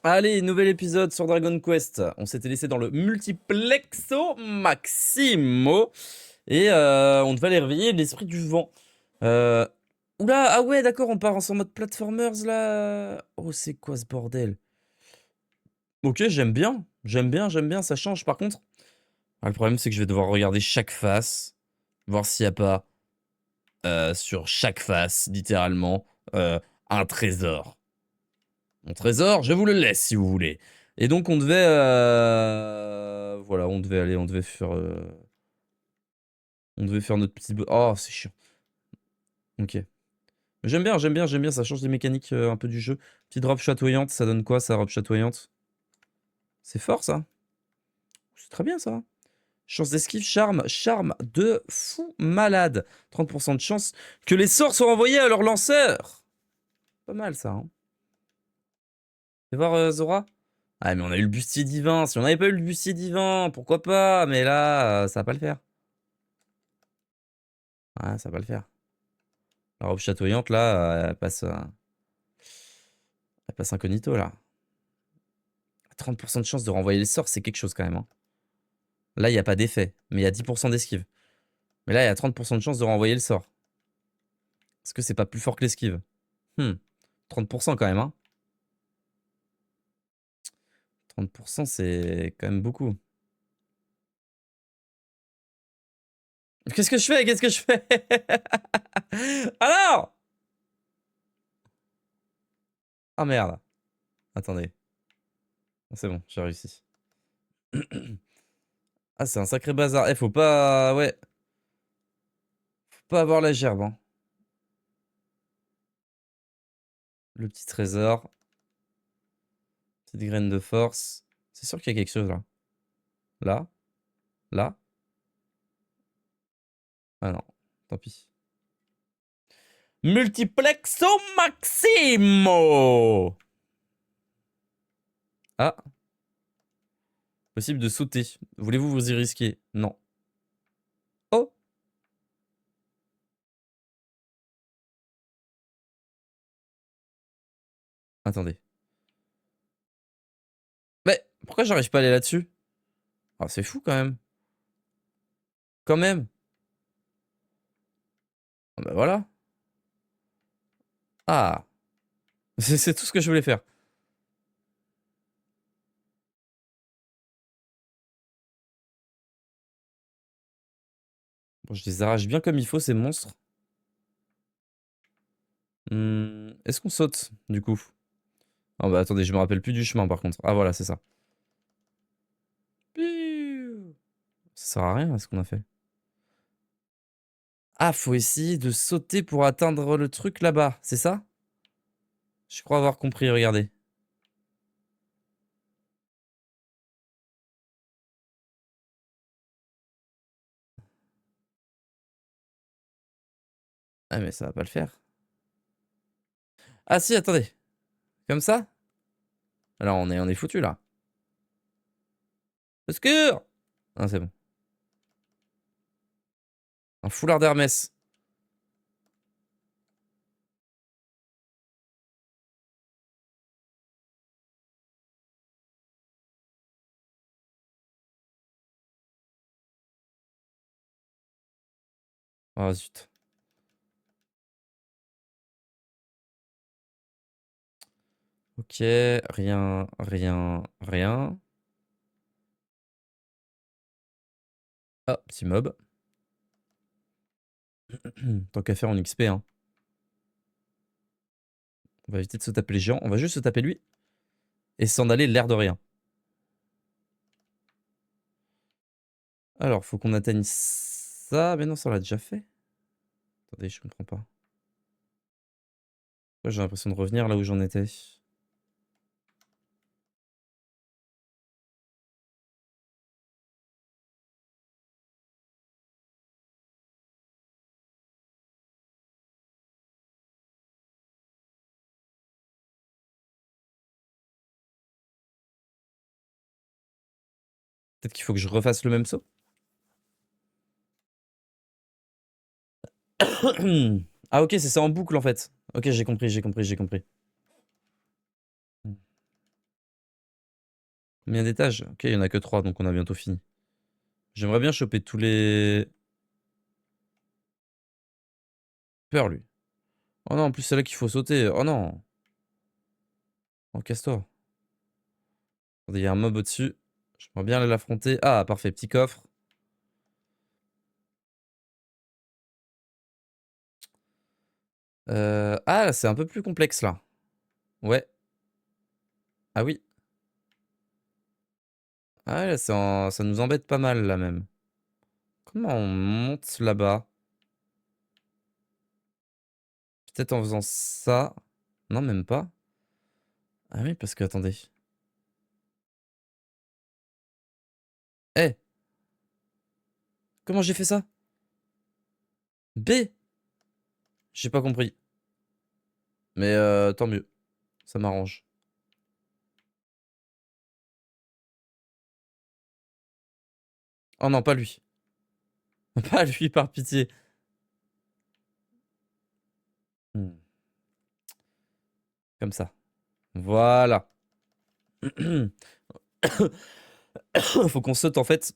Allez, nouvel épisode sur Dragon Quest. On s'était laissé dans le multiplexo maximo. Et on devait aller réveiller l'esprit du vent. Euh... Oula, ah ouais, d'accord, on part en mode platformers là. Oh, c'est quoi ce bordel? Ok, j'aime bien. J'aime bien, ça change. Par contre, le problème c'est que je vais devoir regarder chaque face. Voir s'il n'y a pas, sur chaque face, littéralement, un trésor. Mon trésor, je vous le laisse si vous voulez. Et donc on devait... Voilà, on devait aller, on devait faire notre petit... Oh, c'est chiant. Ok. J'aime bien, ça change les mécaniques un peu du jeu. Petite robe chatoyante, ça donne quoi ça, robe chatoyante? C'est fort ça. C'est très bien ça. Chance d'esquive, charme de fou malade. 30% de chance que les sorts soient envoyés à leur lanceur. Pas mal ça, hein. Fais voir Zora. Ah mais on a eu le bustier divin. Si on n'avait pas eu le bustier divin, pourquoi pas? Mais là, ça va pas le faire. Ah, ça va pas le faire. La robe chatoyante, là, elle passe incognito, là. 30% de chance de renvoyer les sorts, c'est quelque chose quand même, hein. Là, il n'y a pas d'effet, mais il y a 10% d'esquive. Mais là, il y a 30% de chance de renvoyer le sort. Est-ce que c'est pas plus fort que l'esquive? 30% quand même, hein. 30%, c'est quand même beaucoup. Qu'est-ce que je fais? Qu'est-ce que je fais? Alors! Ah merde. Attendez. C'est bon, j'ai réussi. Ah, c'est un sacré bazar. Eh, faut pas... Ouais. Faut pas avoir la gerbe, hein. Le petit trésor. Petite graine de force. C'est sûr qu'il y a quelque chose, là. Là. Là. Ah non. Tant pis. Multiplexo Maximo! Ah. Possible de sauter. Voulez-vous vous y risquer? Non. Oh! Attendez. Mais pourquoi j'arrive pas à aller là-dessus? Ah, c'est fou quand même. Quand même. Ah bah voilà. Ah. C'est tout ce que je voulais faire. Bon, je les arrache bien comme il faut, ces monstres. Est-ce qu'on saute, du coup? Ah bah attendez, je me rappelle plus du chemin par contre. Ah voilà, c'est ça. Piou. Ça sert à rien, ce qu'on a fait. Ah, faut essayer de sauter pour atteindre le truc là-bas, c'est ça? Je crois avoir compris, regardez. Ah mais ça va pas le faire. Ah si, attendez. Comme ça? Alors on est foutu là. Au secours! Ah c'est bon. Un foulard d'Hermès. Ah zut. Ok, rien, rien, rien. Ah, petit mob. Tant qu'à faire en XP, hein. On va éviter de se taper les géants. On va juste se taper lui. Et s'en aller l'air de rien. Alors, faut qu'on atteigne ça. Mais non, ça on l'a déjà fait. Attendez, je comprends pas. Ouais, j'ai l'impression de revenir là où j'en étais. Peut-être qu'il faut que je refasse le même saut. Ah ok, c'est ça en boucle en fait. Ok, j'ai compris. Combien d'étages? Ok, il y en a que 3, donc on a bientôt fini. J'aimerais bien choper tous les... Peur, lui. Oh non, en plus c'est là qu'il faut sauter. Oh non. Oh, casse-toi. Attendez, il y a un mob au-dessus. J'aimerais bien aller l'affronter. Ah, parfait, petit coffre. Ah, c'est un peu plus complexe là. Ouais. Ah oui. Ah ouais, ça nous embête pas mal là même. Comment on monte là-bas? Peut-être en faisant ça. Non, même pas. Ah oui, parce que attendez. Eh, comment j'ai fait ça? B? J'ai pas compris. Mais tant mieux. Ça m'arrange. Oh non, pas lui. Pas lui, par pitié. Hmm, comme ça. Voilà. Faut qu'on saute en fait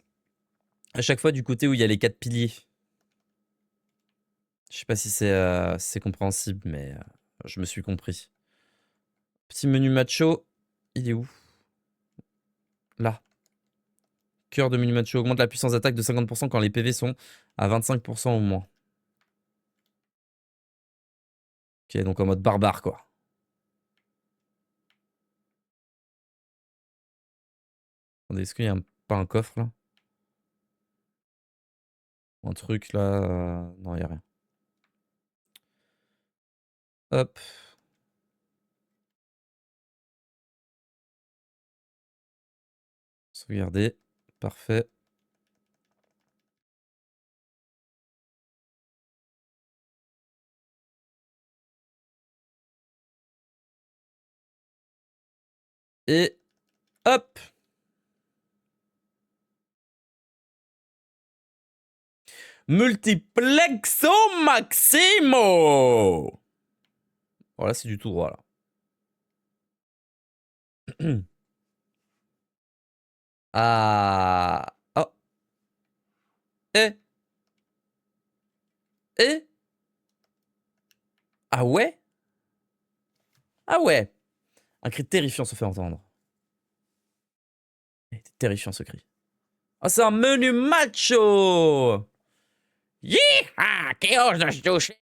à chaque fois du côté où il y a les 4 piliers. Je sais pas si c'est compréhensible, mais je me suis compris. Petit menu macho. Il est où? Là. Cœur de menu macho. Augmente la puissance d'attaque de 50% quand les PV sont à 25% ou moins. Ok, donc en mode barbare, quoi. Attendez, est-ce qu'il y a pas un coffre, là? Un truc, là? Non, il y a rien. Hop. Sauvegarder. Parfait. Et hop! Multiplexo Maximo! Voilà, c'est du tout droit, là. Ah. Oh. Eh. Eh. Ah ouais? Ah ouais. Un cri terrifiant se fait entendre. Il était terrifiant ce cri. Ah, c'est un menu macho! Yeeha! Qui ose se toucher?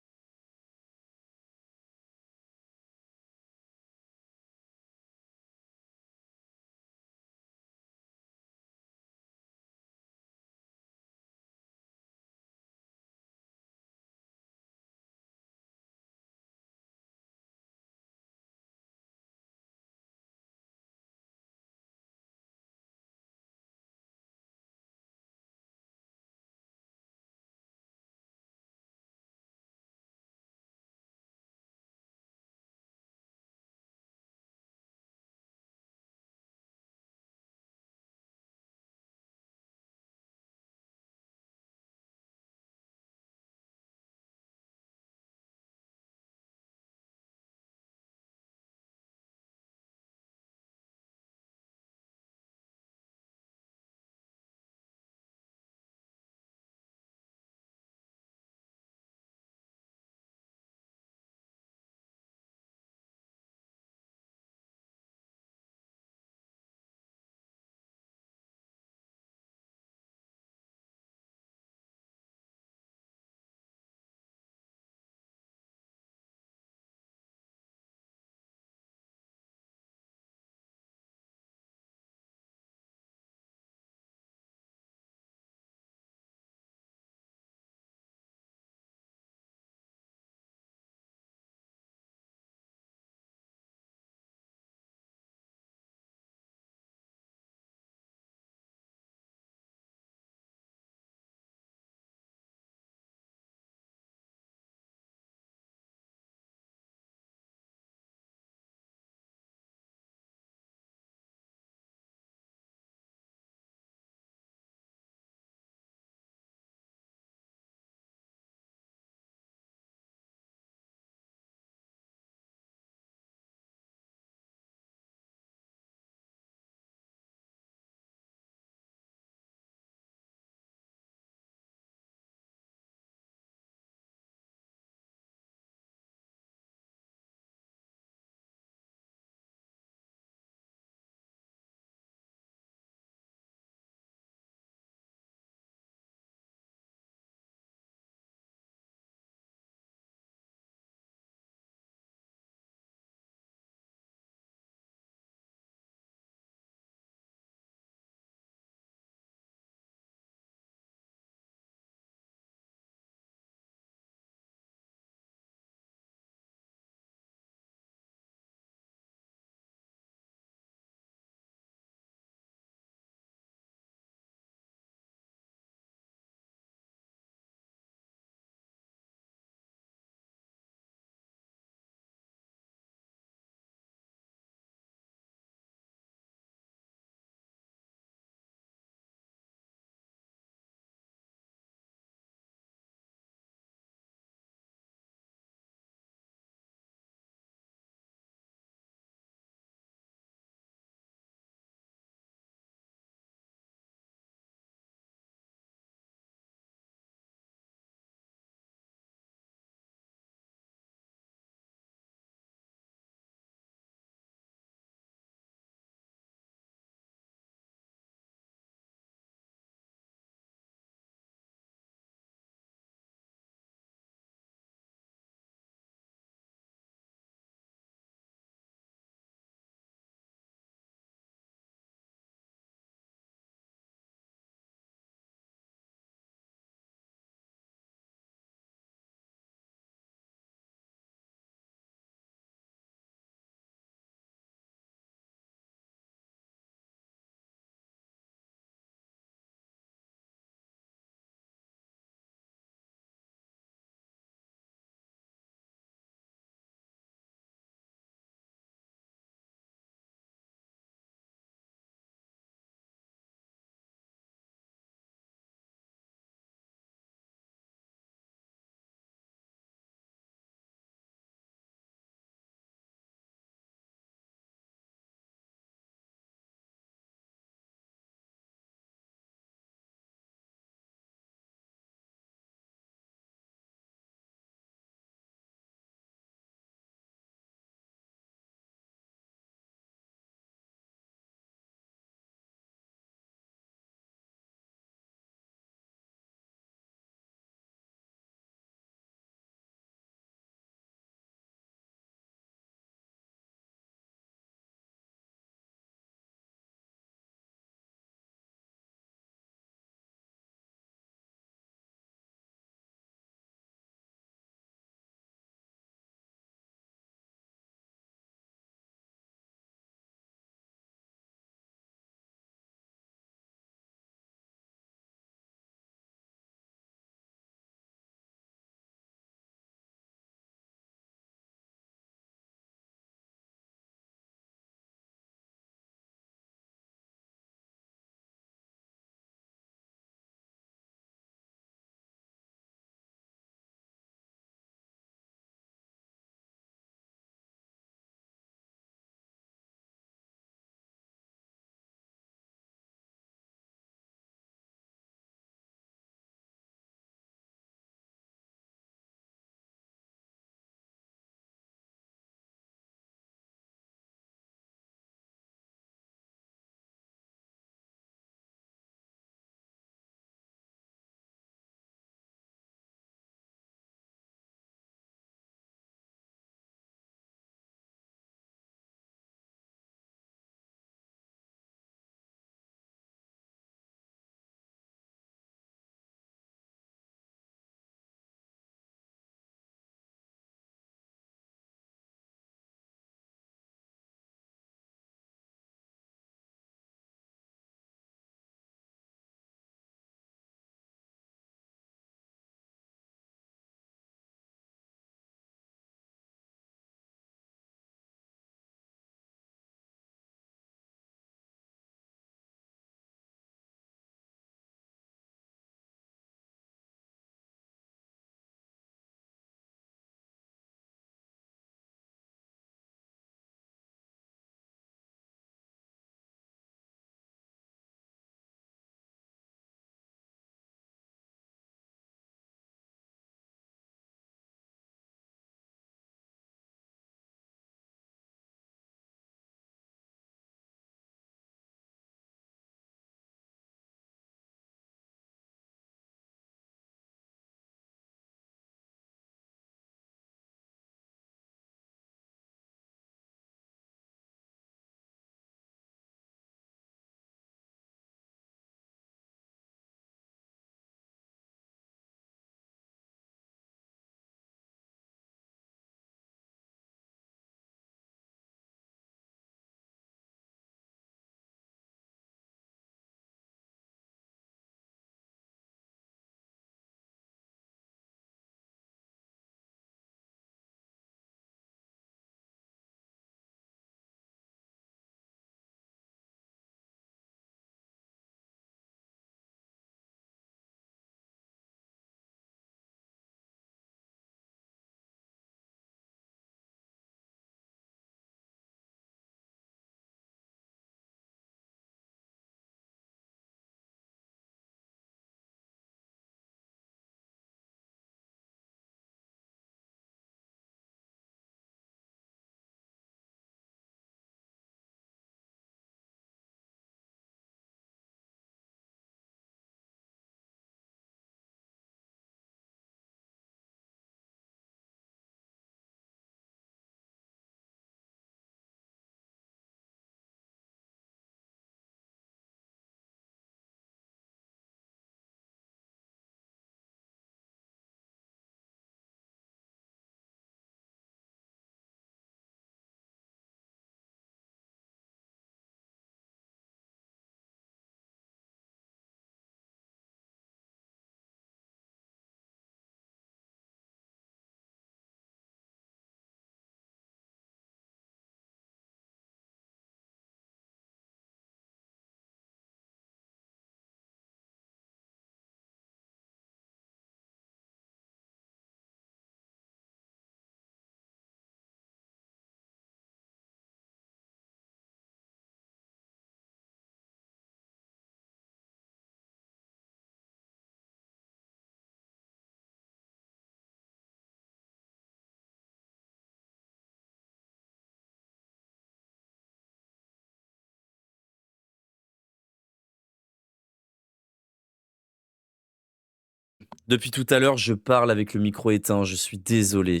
Depuis tout à l'heure, je parle avec le micro éteint. Je suis désolé.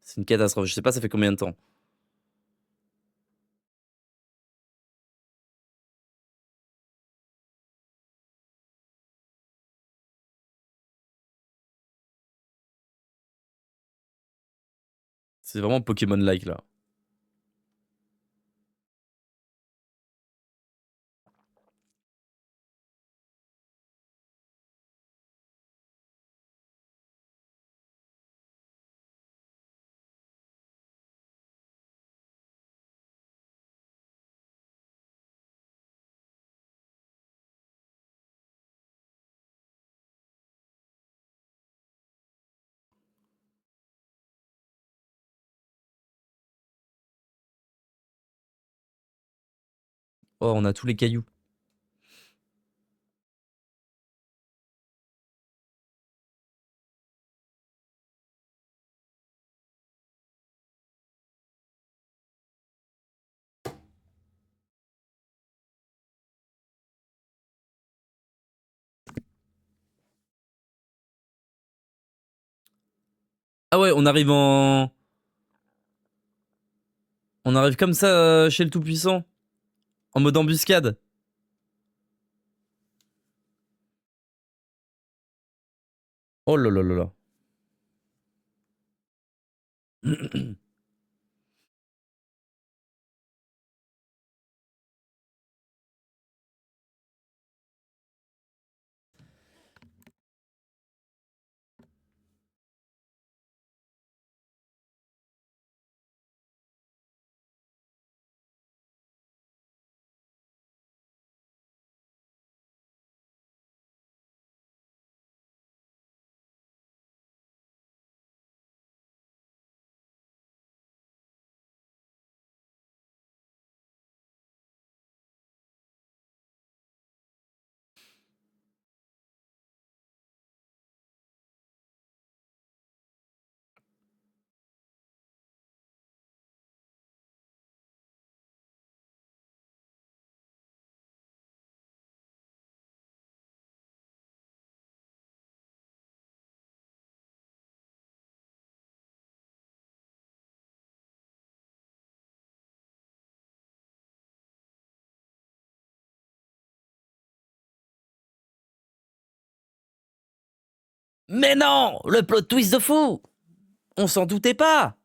C'est une catastrophe. Je sais pas, ça fait combien de temps. C'est vraiment Pokémon-like là. Oh, on a tous les cailloux. Ah ouais, on arrive en... On arrive comme ça chez le Tout-Puissant. En mode embuscade. Oh là là là là. Mais non, le plot twist de fou. On s'en doutait pas.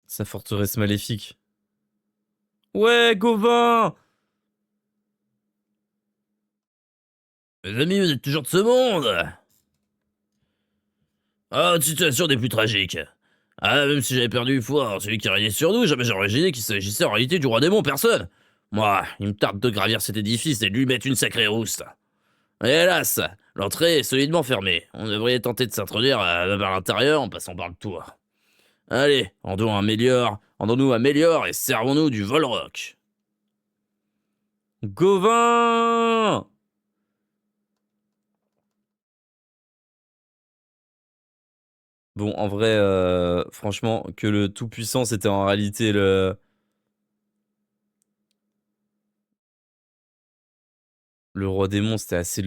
Sa forteresse maléfique. Ouais, Gauvin. Mes amis, vous êtes toujours de ce monde. Ah, une situation des plus tragiques. Ah, même si j'avais perdu foi en celui qui régnait sur nous, jamais j'aurais imaginé qu'il s'agissait en réalité du roi démon, personne. Moi, il me tarde de gravir cet édifice et de lui mettre une sacrée rouste. Et hélas, l'entrée est solidement fermée. On devrait tenter de s'introduire par l'intérieur en passant par le toit. Allez, rendons-nous améliore et servons-nous du Volrock. Gauvin! Bon, en vrai, franchement, que le Tout-Puissant, c'était en réalité le roi démon, c'était assez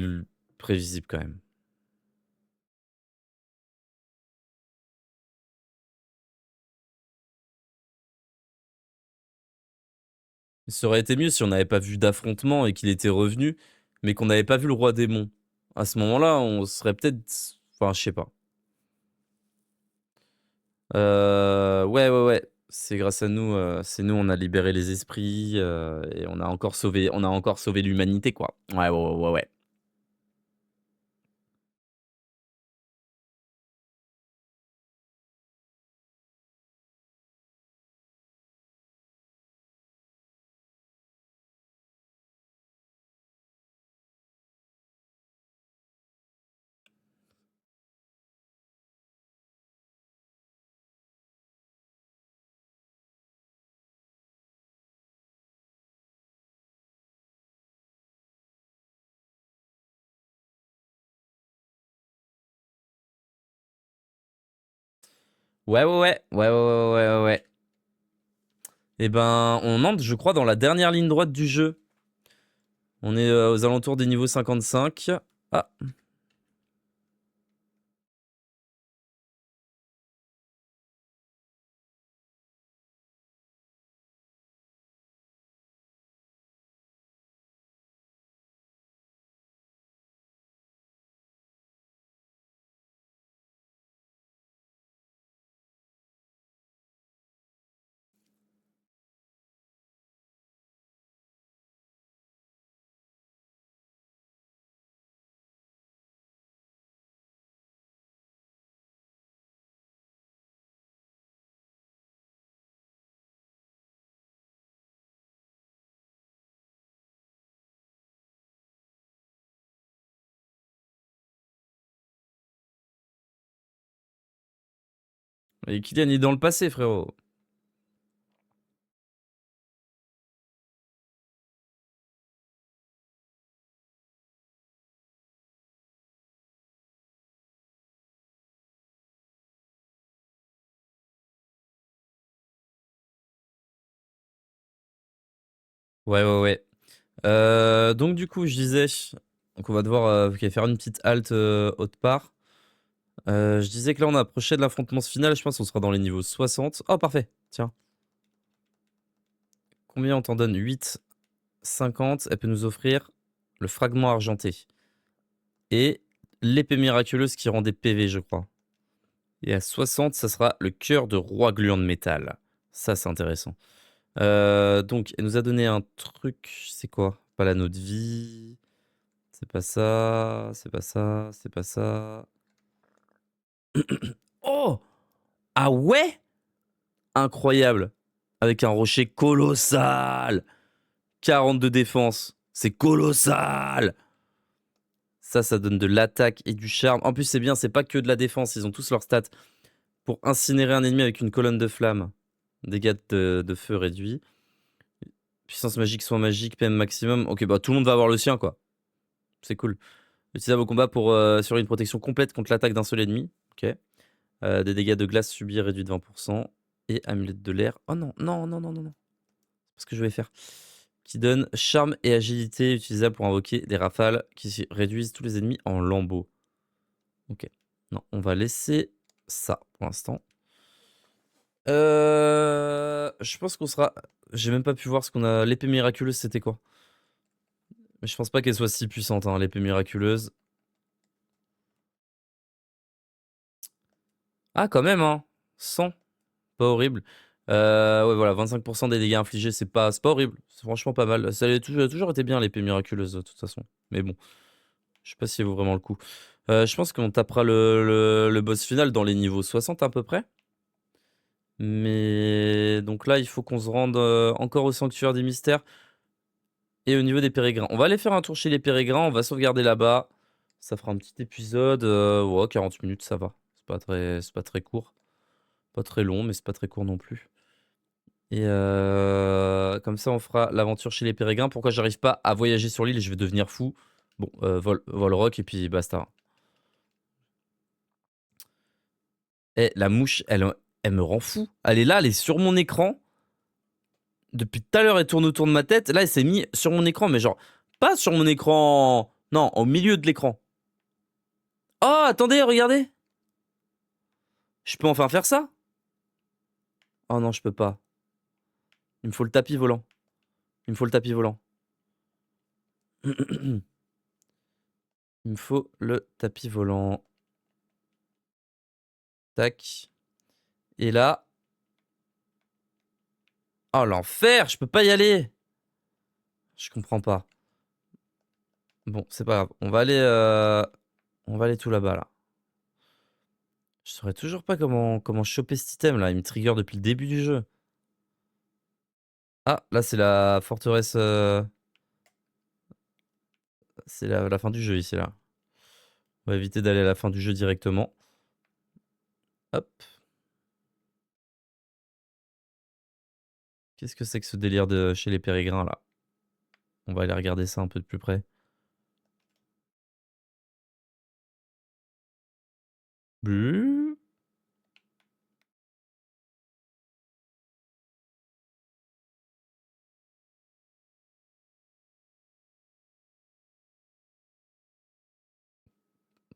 prévisible quand même. Ça aurait été mieux si on n'avait pas vu d'affrontement et qu'il était revenu, mais qu'on n'avait pas vu le roi démon. À ce moment-là, on serait peut-être... Enfin, je sais pas. Ouais, ouais, ouais. C'est grâce à nous, c'est nous, on a libéré les esprits, et on a encore sauvé l'humanité, quoi. Ouais, ouais, ouais, ouais, ouais. Ouais, ouais, ouais. Ouais, ouais, ouais, ouais, ouais, ouais. Et ben, on entre, je crois, dans la dernière ligne droite du jeu. On est, aux alentours des niveaux 55. Ah, et Kylian est dans le passé, frérot. Ouais, ouais, ouais. Donc du coup, je disais, donc on va devoir, OK, faire une petite halte, autre part. Je disais que là, on approchait de l'affrontement final. Je pense qu'on sera dans les niveaux 60. Oh, parfait. Tiens, combien on t'en donne? 8, 50. Elle peut nous offrir le fragment argenté et l'épée miraculeuse qui rend des PV, je crois. Et à 60, ça sera le cœur de roi gluant de métal. Ça, c'est intéressant. Donc, elle nous a donné un truc. C'est quoi? Pas l'anneau de vie. C'est pas ça. C'est pas ça. C'est pas ça. Oh! Ah ouais? Incroyable. Avec un rocher colossal. 42 défense. C'est colossal. Ça donne de l'attaque et du charme. En plus, c'est bien, c'est pas que de la défense. Ils ont tous leurs stats. Pour incinérer un ennemi avec une colonne de flammes. Dégâts de feu réduits. Puissance magique, soin magique, PM maximum. Ok, bah tout le monde va avoir le sien, quoi. C'est cool. Utilisable au combat pour sur une protection complète contre l'attaque d'un seul ennemi. Ok. Des dégâts de glace subis réduits de 20%. Et amulette de l'air. Oh non, non, non, non, non, non. C'est ce que je vais faire. Qui donne charme et agilité utilisable pour invoquer des rafales qui réduisent tous les ennemis en lambeaux. Ok. Non, on va laisser ça pour l'instant. Je pense qu'on sera. J'ai même pas pu voir ce qu'on a. L'épée miraculeuse, c'était quoi? Mais je pense pas qu'elle soit si puissante, hein, l'épée miraculeuse. Ah, quand même, hein. 100. Pas horrible. Ouais, voilà, 25% des dégâts infligés, c'est pas horrible. C'est franchement pas mal. Ça a toujours été bien, l'épée miraculeuse, de toute façon. Mais bon, je sais pas si elle vaut vraiment le coup. Je pense qu'on tapera le boss final dans les niveaux 60 à peu près. Mais donc là, il faut qu'on se rende encore au sanctuaire des mystères et au niveau des pérégrins. On va aller faire un tour chez les pérégrins, on va sauvegarder là-bas. Ça fera un petit épisode. Ouais, 40 minutes, ça va. C'est pas très court. Pas très long, mais c'est pas très court non plus. Et comme ça, on fera l'aventure chez les pérégrins. Pourquoi j'arrive pas à voyager sur l'île et je vais devenir fou? Bon, vol rock et puis basta. Eh, la mouche, elle me rend fou. Elle est là, elle est sur mon écran. Depuis tout à l'heure, elle tourne autour de ma tête. Là, elle s'est mise sur mon écran, mais genre, pas sur mon écran. Non, au milieu de l'écran. Oh, attendez, regardez. Je peux enfin faire ça? Oh non, je peux pas. Il me faut le tapis volant. Il me faut le tapis volant. Il me faut le tapis volant. Tac. Et là, Oh l'enfer, je peux pas y aller. Je comprends pas. Bon, c'est pas grave. On va aller tout là-bas là. Je saurais toujours pas comment choper cet item là. Il me trigger depuis le début du jeu. Ah, là c'est la forteresse. C'est la fin du jeu ici là. On va éviter d'aller à la fin du jeu directement. Hop. Qu'est-ce que c'est que ce délire de chez les pérégrins là? On va aller regarder ça un peu de plus près. Buh.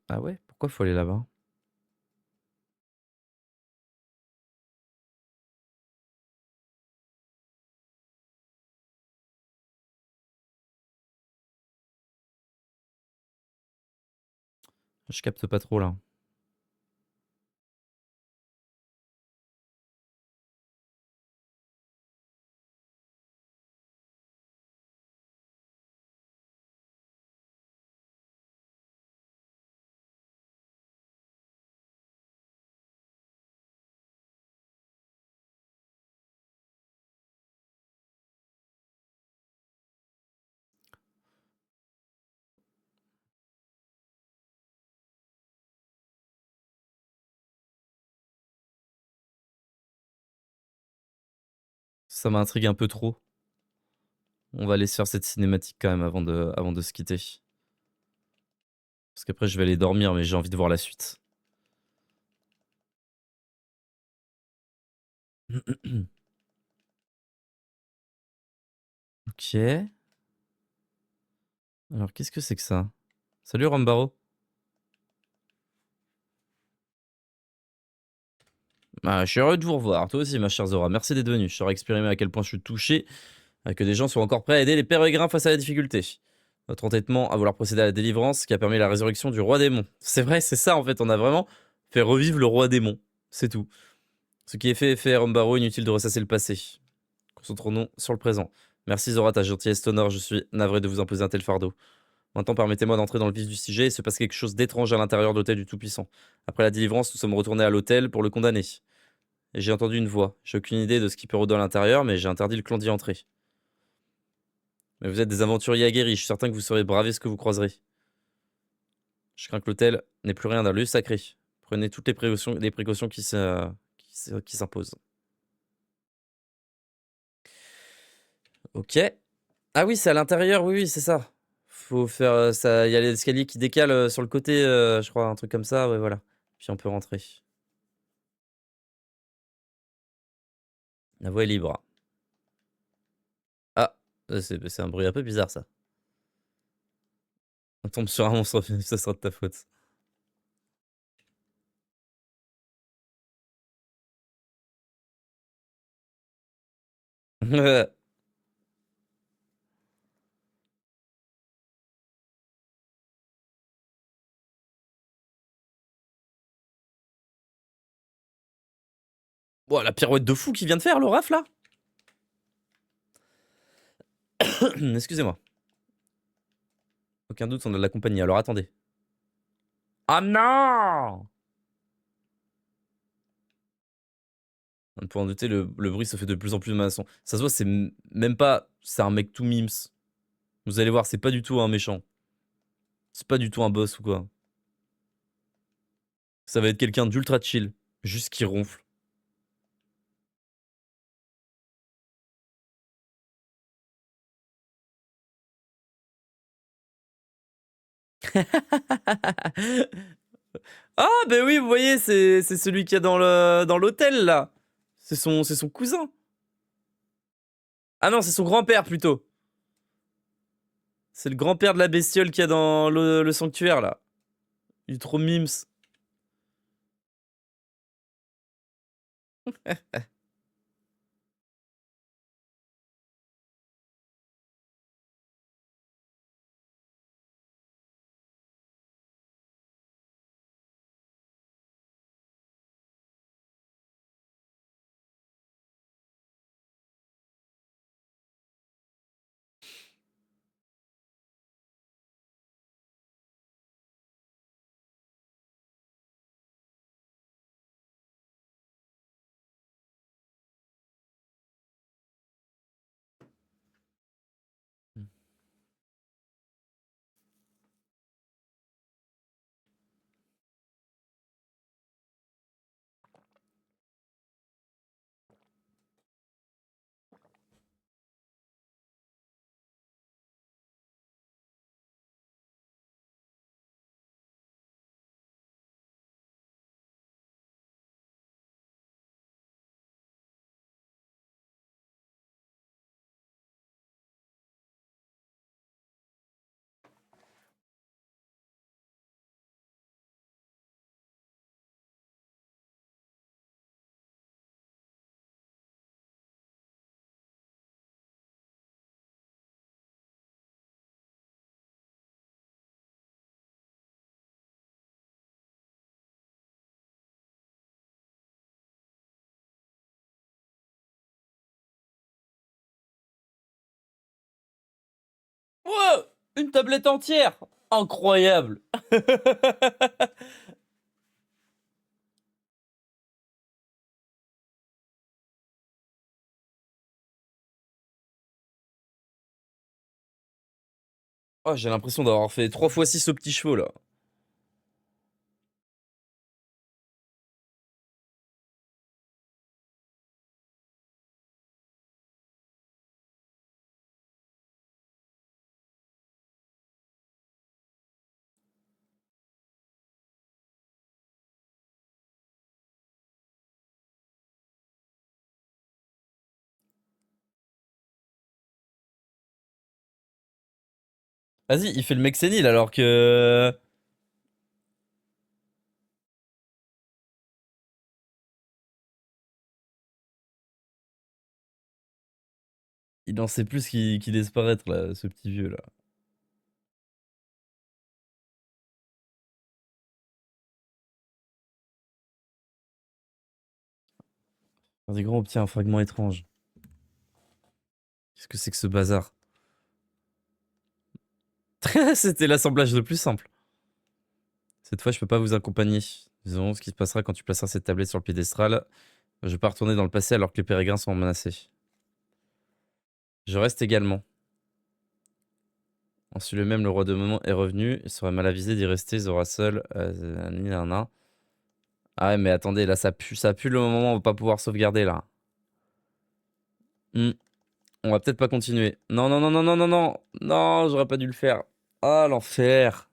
Ah ouais? Pourquoi faut aller là-bas? Je capte pas trop là. Ça m'intrigue un peu trop. On va aller se faire cette cinématique quand même avant de se quitter. Parce qu'après je vais aller dormir, mais j'ai envie de voir la suite. OK. Alors qu'est-ce que c'est que ça? Salut Rambaro. Bah, je suis heureux de vous revoir. Toi aussi, ma chère Zora. Merci d'être venu. Je saurais exprimer à quel point je suis touché que des gens soient encore prêts à aider les pérégrins face à la difficulté. Votre entêtement à vouloir procéder à la délivrance qui a permis la résurrection du roi démon. C'est vrai, c'est ça en fait. On a vraiment fait revivre le roi démon. C'est tout. Ce qui est fait est fait, Rambaro. Inutile de ressasser le passé. Concentrons-nous sur le présent. Merci Zora, ta gentillesse t'honore. Je suis navré de vous imposer un tel fardeau. Maintenant, permettez-moi d'entrer dans le vif du sujet. Il se passe quelque chose d'étrange à l'intérieur de l'hôtel du Tout-Puissant. Après la délivrance, nous sommes retournés à l'hôtel pour le condamner. Et j'ai entendu une voix. J'ai aucune idée de ce qui peut rôder à l'intérieur, mais j'ai interdit le clan d'y entrer. Mais vous êtes des aventuriers aguerris, je suis certain que vous saurez braver ce que vous croiserez. Je crains que l'hôtel n'ait plus rien d'un lieu sacré. Prenez toutes les précautions qui s'imposent. Ok. Ah oui, c'est à l'intérieur, oui, oui, c'est ça. Faut faire ça. Il y a l'escalier qui décale sur le côté, je crois, un truc comme ça, ouais, voilà. Puis on peut rentrer. La voie est libre. Ah, c'est un bruit un peu bizarre ça. On tombe sur un monstre, ça sera de ta faute. Bon, la pirouette de fou qu'il vient de faire, le raf là. Excusez-moi. Aucun doute, on a de la compagnie. Alors attendez. Ah non! On peut en douter, le bruit se fait de plus en plus menaçant. Ça se voit, même pas. C'est un mec tout mims. Vous allez voir, c'est pas du tout un méchant. C'est pas du tout un boss ou quoi. Ça va être quelqu'un d'ultra chill. Juste qui ronfle. Ah, ben oui, vous voyez, c'est celui qu'il y a dans l'hôtel là. C'est son cousin. Ah non, c'est son grand-père plutôt. C'est le grand-père de la bestiole qu'il y a dans le sanctuaire là. Il est trop mims. Oh, une tablette entière! Incroyable! Oh, j'ai l'impression d'avoir fait 3 fois 6 aux petits chevaux là. Vas-y, il fait le mec sénile alors que... Il en sait plus qu'il laisse paraître là, ce petit vieux là. Des grands obtient un fragment étrange. Qu'est-ce que c'est que ce bazar? C'était l'assemblage le plus simple. Cette fois, je peux pas vous accompagner. Disons ce qui se passera quand tu placeras cette tablette sur le piédestal. Je vais pas retourner dans le passé alors que les pérégrins sont menacés. Je reste également. Ensuite, le même, le roi de moment est revenu. Il serait mal avisé d'y rester. Zora seul. Ah ouais, mais attendez, là, ça pue le moment où on va pas pouvoir sauvegarder, là. Hmm. On va peut-être pas continuer. Non, non, non, non, non, non, non. Non, j'aurais pas dû le faire. Ah, l'enfer.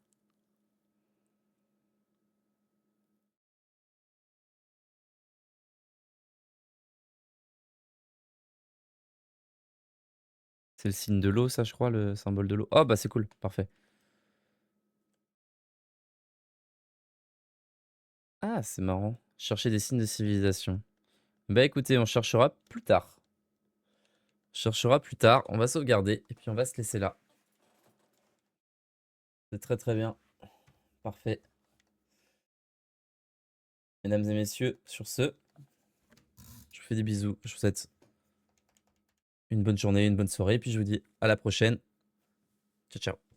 C'est le signe de l'eau, ça, je crois, le symbole de l'eau. Oh, bah, c'est cool. Parfait. Ah, c'est marrant. Chercher des signes de civilisation. Bah, écoutez, on cherchera plus tard. On cherchera plus tard. On va sauvegarder. Et puis, on va se laisser là. C'est très, très bien. Parfait. Mesdames et messieurs, sur ce, je vous fais des bisous. Je vous souhaite une bonne journée, une bonne soirée. Et puis, je vous dis à la prochaine. Ciao, ciao.